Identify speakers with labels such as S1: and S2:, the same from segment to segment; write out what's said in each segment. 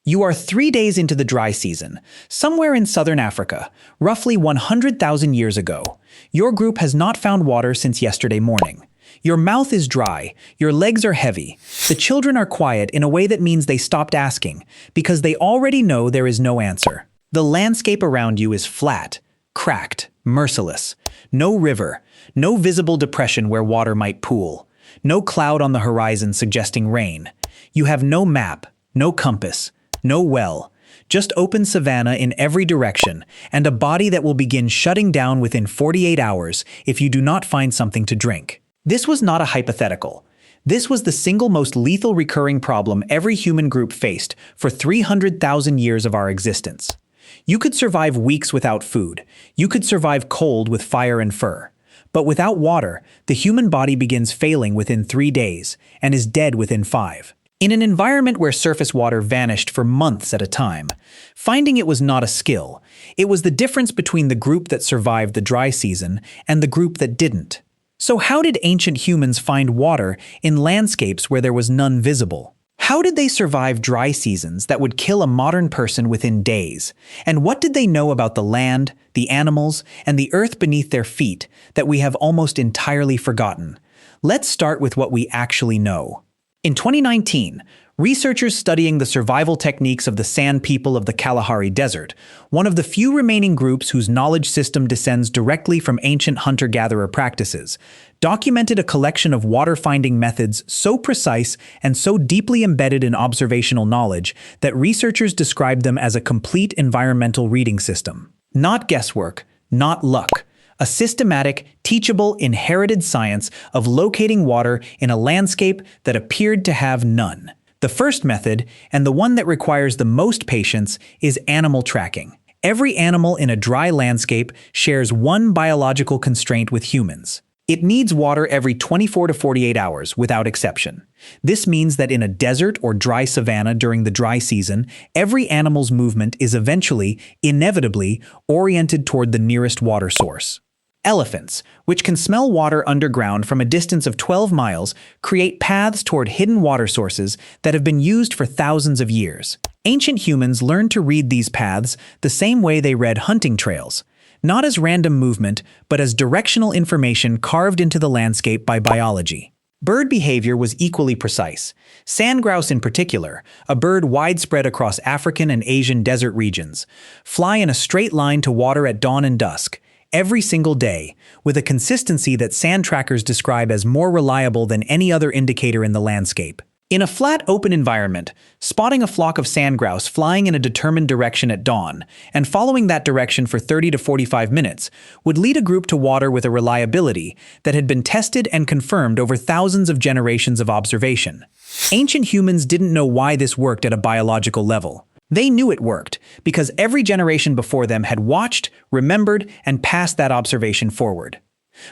S1: You are 3 days into the dry season, somewhere in southern Africa, roughly 100,000 years ago. Your group has not found water since yesterday morning. Your mouth is dry, your legs are heavy. The children are quiet in a way that means they stopped asking, because they already know there is no answer. The landscape around you is flat, cracked, merciless. No river, no visible depression where water might pool. No cloud on the horizon suggesting rain. You have no map, no compass, no well, just open savanna in every direction, and a body that will begin shutting down within 48 hours if you do not find something to drink. This was not a hypothetical. This was the single most lethal recurring problem every human group faced for 300,000 years of our existence. You could survive weeks without food. You could survive cold with fire and fur. But without water, the human body begins failing within 3 days and is dead within 5. In an environment where surface water vanished for months at a time, finding it was not a skill. It was the difference between the group that survived the dry season and the group that didn't. So how did ancient humans find water in landscapes where there was none visible? How did they survive dry seasons that would kill a modern person within days? And what did they know about the land, the animals, and the earth beneath their feet that we have almost entirely forgotten? Let's start with what we actually know. In 2019, researchers studying the survival techniques of the San people of the Kalahari Desert, one of the few remaining groups whose knowledge system descends directly from ancient hunter-gatherer practices, documented a collection of water-finding methods so precise and so deeply embedded in observational knowledge that researchers described them as a complete environmental reading system. Not guesswork, not luck. A systematic, teachable, inherited science of locating water in a landscape that appeared to have none. The first method, and the one that requires the most patience, is animal tracking. Every animal in a dry landscape shares one biological constraint with humans. It needs water every 24 to 48 hours, without exception. This means that in a desert or dry savanna during the dry season, every animal's movement is eventually, inevitably, oriented toward the nearest water source. Elephants, which can smell water underground from a distance of 12 miles, create paths toward hidden water sources that have been used for thousands of years. Ancient humans learned to read these paths the same way they read hunting trails, not as random movement, but as directional information carved into the landscape by biology. Bird behavior was equally precise. Sandgrouse in particular, a bird widespread across African and Asian desert regions, fly in a straight line to water at dawn and dusk, every single day, with a consistency that sand trackers describe as more reliable than any other indicator in the landscape. In a flat, open environment, spotting a flock of sandgrouse flying in a determined direction at dawn and following that direction for 30 to 45 minutes would lead a group to water with a reliability that had been tested and confirmed over thousands of generations of observation. Ancient humans didn't know why this worked at a biological level. They knew it worked because every generation before them had watched, remembered, and passed that observation forward.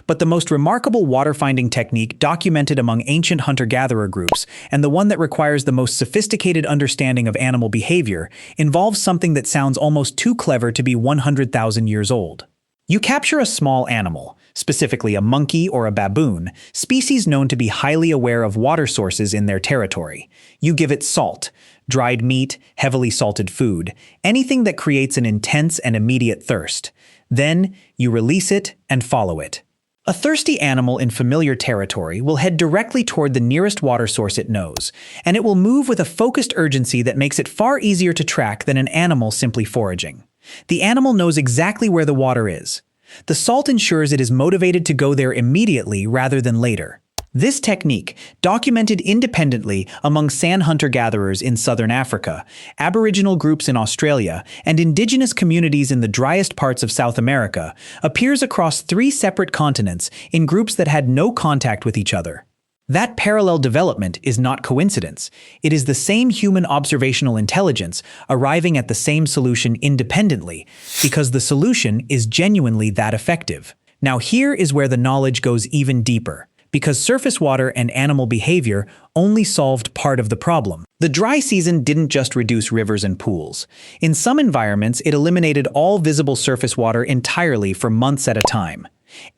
S1: But the most remarkable water-finding technique documented among ancient hunter-gatherer groups, and the one that requires the most sophisticated understanding of animal behavior, involves something that sounds almost too clever to be 100,000 years old. You capture a small animal, specifically a monkey or a baboon, species known to be highly aware of water sources in their territory. You give it salt, dried meat, heavily salted food, anything that creates an intense and immediate thirst. Then, you release it and follow it. A thirsty animal in familiar territory will head directly toward the nearest water source it knows, and it will move with a focused urgency that makes it far easier to track than an animal simply foraging. The animal knows exactly where the water is. The salt ensures it is motivated to go there immediately rather than later. This technique, documented independently among sand hunter-gatherers in southern Africa, Aboriginal groups in Australia, and indigenous communities in the driest parts of South America, appears across 3 separate continents in groups that had no contact with each other. That parallel development is not coincidence. It is the same human observational intelligence arriving at the same solution independently, because the solution is genuinely that effective. Now here is where the knowledge goes even deeper. Because surface water and animal behavior only solved part of the problem. The dry season didn't just reduce rivers and pools. In some environments, it eliminated all visible surface water entirely for months at a time.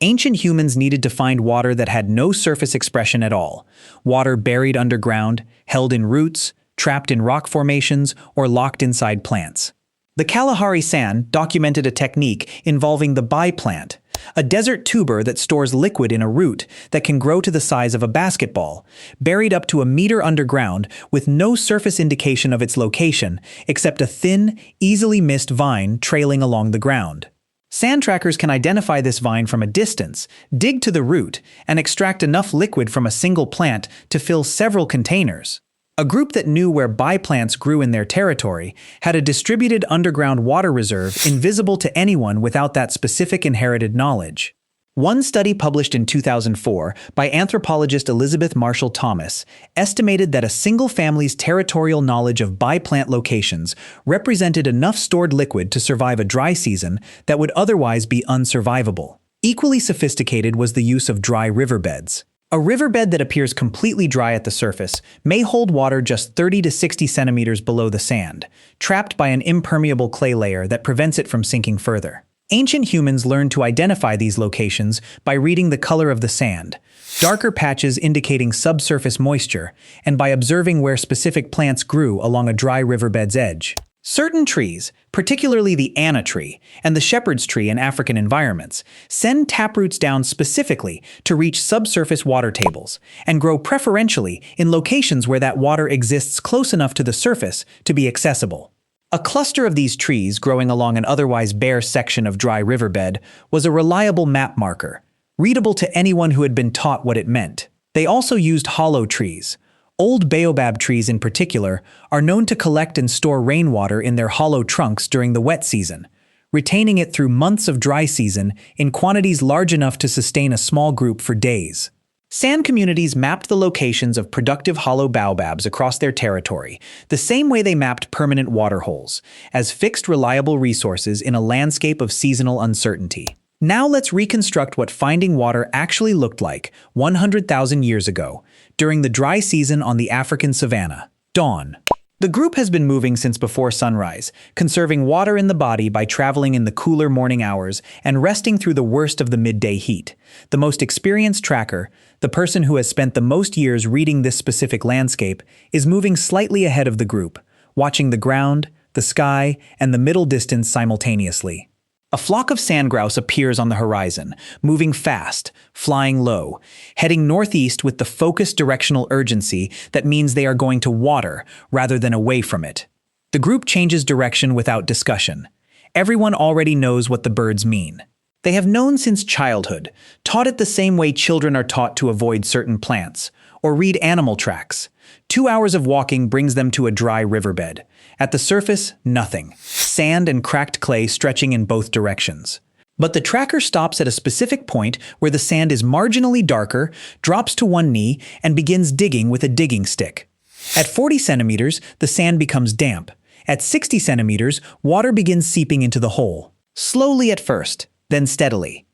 S1: Ancient humans needed to find water that had no surface expression at all. Water buried underground, held in roots, trapped in rock formations or locked inside plants. The Kalahari sand documented a technique involving the bai plant, a desert tuber that stores liquid in a root that can grow to the size of a basketball, buried up to a meter underground with no surface indication of its location except a thin, easily missed vine trailing along the ground. Sand trackers can identify this vine from a distance, dig to the root, and extract enough liquid from a single plant to fill several containers. A group that knew where bai plants grew in their territory had a distributed underground water reserve invisible to anyone without that specific inherited knowledge. One study published in 2004 by anthropologist Elizabeth Marshall Thomas estimated that a single family's territorial knowledge of bai plant locations represented enough stored liquid to survive a dry season that would otherwise be unsurvivable. Equally sophisticated was the use of dry riverbeds. A riverbed that appears completely dry at the surface may hold water just 30 to 60 centimeters below the sand, trapped by an impermeable clay layer that prevents it from sinking further. Ancient humans learned to identify these locations by reading the color of the sand, darker patches indicating subsurface moisture, and by observing where specific plants grew along a dry riverbed's edge. Certain trees, particularly the anna tree and the shepherd's tree in African environments, send taproots down specifically to reach subsurface water tables and grow preferentially in locations where that water exists close enough to the surface to be accessible. A cluster of these trees growing along an otherwise bare section of dry riverbed was a reliable map marker, readable to anyone who had been taught what it meant. They also used hollow trees. Old baobab trees in particular are known to collect and store rainwater in their hollow trunks during the wet season, retaining it through months of dry season in quantities large enough to sustain a small group for days. Sand communities mapped the locations of productive hollow baobabs across their territory the same way they mapped permanent water holes, as fixed reliable resources in a landscape of seasonal uncertainty. Now let's reconstruct what finding water actually looked like 100,000 years ago, during the dry season on the African savanna. Dawn. The group has been moving since before sunrise, conserving water in the body by traveling in the cooler morning hours and resting through the worst of the midday heat. The most experienced tracker, the person who has spent the most years reading this specific landscape, is moving slightly ahead of the group, watching the ground, the sky, and the middle distance simultaneously. A flock of sandgrouse appears on the horizon, moving fast, flying low, heading northeast with the focused directional urgency that means they are going to water rather than away from it. The group changes direction without discussion. Everyone already knows what the birds mean. They have known since childhood, taught it the same way children are taught to avoid certain plants, or read animal tracks. 2 hours of walking brings them to a dry riverbed. At the surface, nothing. Sand and cracked clay stretching in both directions. But the tracker stops at a specific point where the sand is marginally darker, drops to one knee, and begins digging with a digging stick. At 40 centimeters, the sand becomes damp. At 60 centimeters, water begins seeping into the hole. Slowly at first, then steadily.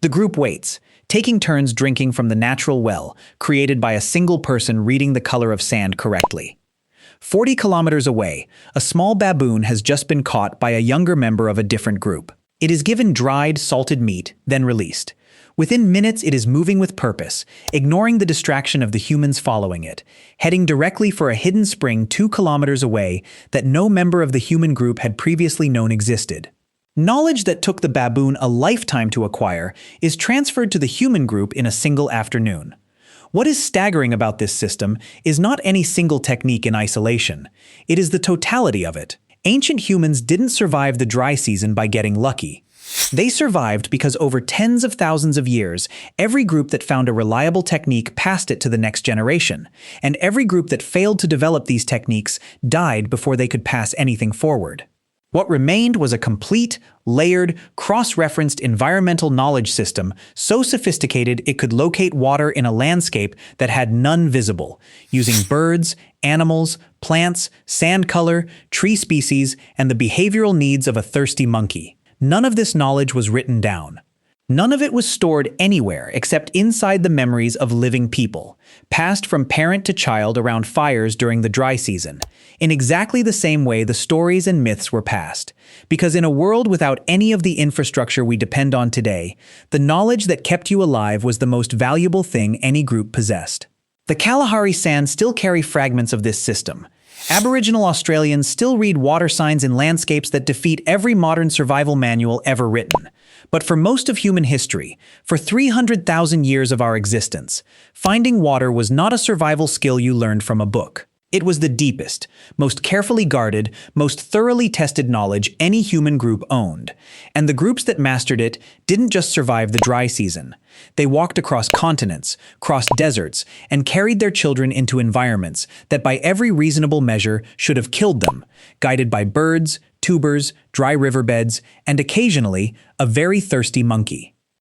S1: The group waits, taking turns drinking from the natural well, created by a single person reading the color of sand correctly. 40 kilometers away, a small baboon has just been caught by a younger member of a different group. It is given dried, salted meat, then released. Within minutes, it is moving with purpose, ignoring the distraction of the humans following it, heading directly for a hidden spring 2 kilometers away that no member of the human group had previously known existed. Knowledge that took the baboon a lifetime to acquire is transferred to the human group in a single afternoon. What is staggering about this system is not any single technique in isolation. It is the totality of it. Ancient humans didn't survive the dry season by getting lucky. They survived because over tens of thousands of years, every group that found a reliable technique passed it to the next generation, and every group that failed to develop these techniques died before they could pass anything forward. What remained was a complete, layered, cross-referenced environmental knowledge system so sophisticated it could locate water in a landscape that had none visible, using birds, animals, plants, sand color, tree species, and the behavioral needs of a thirsty monkey. None of this knowledge was written down. None of it was stored anywhere except inside the memories of living people, passed from parent to child around fires during the dry season, in exactly the same way the stories and myths were passed. Because in a world without any of the infrastructure we depend on today, the knowledge that kept you alive was the most valuable thing any group possessed. The Kalahari sands still carry fragments of this system, Aboriginal Australians still read water signs in landscapes that defeat every modern survival manual ever written. But for most of human history, for 300,000 years of our existence, finding water was not a survival skill you learned from a book. It was the deepest, most carefully guarded, most thoroughly tested knowledge any human group owned. And the groups that mastered it didn't just survive the dry season. They walked across continents, crossed deserts, and carried their children into environments that by every reasonable measure should have killed them, guided by birds, tubers, dry riverbeds, and occasionally a very thirsty monkey.